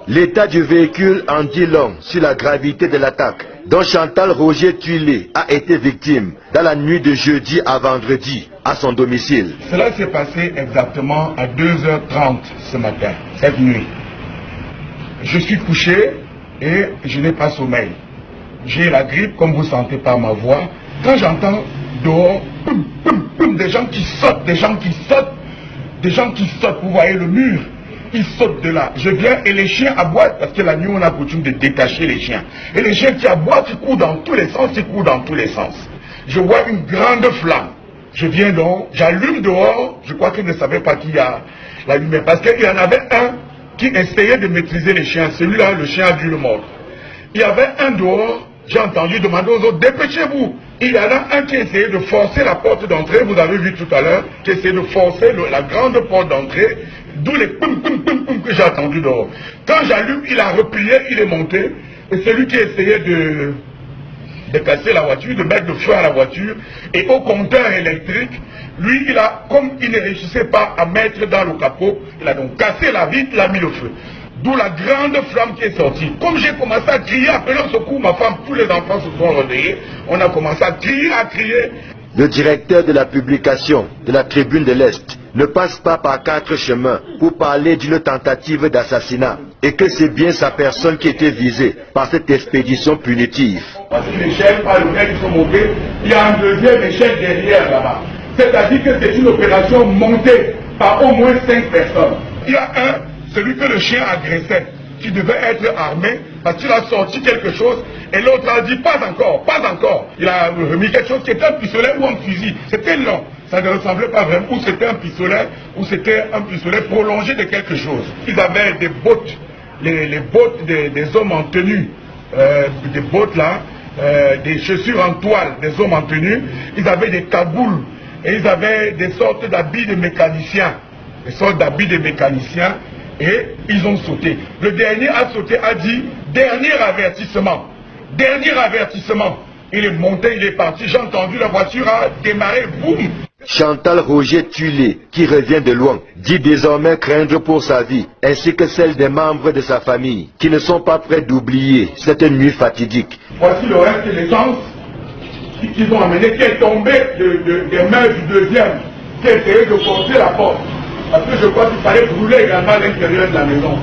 L'état du véhicule en dit long sur la gravité de l'attaque dont Chantal Roger Tuilé a été victime dans la nuit de jeudi à vendredi à son domicile. Cela s'est passé exactement à 2h30 ce matin, cette nuit. Je suis couché et je n'ai pas sommeil. J'ai la grippe, comme vous sentez par ma voix. Quand j'entends dehors, poum, poum, poum, des gens qui sautent, des gens qui sautent, des gens qui sautent, vous voyez le mur, ils sautent de là. Je viens et les chiens aboient, parce que la nuit on a coutume de détacher les chiens. Et les chiens qui aboient, ils courent dans tous les sens, ils courent dans tous les sens. Je vois une grande flamme. Je viens donc, j'allume dehors, je crois qu'ils ne savaient pas qui a la lumière, parce qu'il y en avait un qui essayait de maîtriser les chiens. Celui-là, le chien a dû le mordre. Il y avait un dehors, j'ai entendu demander aux autres, dépêchez-vous. Il y en a un qui essayait de forcer la porte d'entrée, vous avez vu tout à l'heure, qui essayait de forcer la grande porte d'entrée, d'où les poum poum poum poum que j'ai entendu dehors. Quand j'allume, il a replié, il est monté, et celui qui essayait de casser la voiture, de mettre le feu à la voiture, et au compteur électrique, lui, comme il ne réussissait pas à mettre dans le capot, il a donc cassé la vitre, il a mis le feu. D'où la grande flamme qui est sortie. Comme j'ai commencé à crier, appelant secours, ma femme, tous les enfants se sont réveillés, on a commencé à crier. Le directeur de la publication de la Tribune de l'Est ne passe pas par 4 chemins pour parler d'une tentative d'assassinat et que c'est bien sa personne qui était visée par cette expédition punitive. Parce que l'échelle par lequel ils sont montés, il y a un deuxième échelle derrière là-bas. C'est-à-dire que c'est une opération montée par au moins 5 personnes. Il y a celui que le chien agressait, qui devait être armé, parce qu'il a sorti quelque chose, et l'autre a dit pas encore, pas encore. Il a remis quelque chose qui était un pistolet ou un fusil. C'était long, ça ne ressemblait pas vraiment, ou c'était un pistolet, ou c'était un pistolet prolongé de quelque chose. Ils avaient des bottes, les bottes des hommes en tenue, des bottes là, des chaussures en toile des hommes en tenue. Ils avaient des cagoules, et ils avaient des sortes d'habits de mécaniciens, des sortes d'habits de mécaniciens. Et ils ont sauté. Le dernier a sauté, a dit, dernier avertissement. Dernier avertissement. Il est monté, il est parti. J'ai entendu la voiture a démarré, boum. Chantal Roger Tuilé, qui revient de loin, dit désormais craindre pour sa vie, ainsi que celle des membres de sa famille, qui ne sont pas prêts d'oublier cette nuit fatidique. Voici le reste de l'essence qu'ils ont amené, qui est tombé des mains du deuxième, qui a essayé de forcer la porte. Parce que je crois qu'il fallait brûler également à l'intérieur de la maison.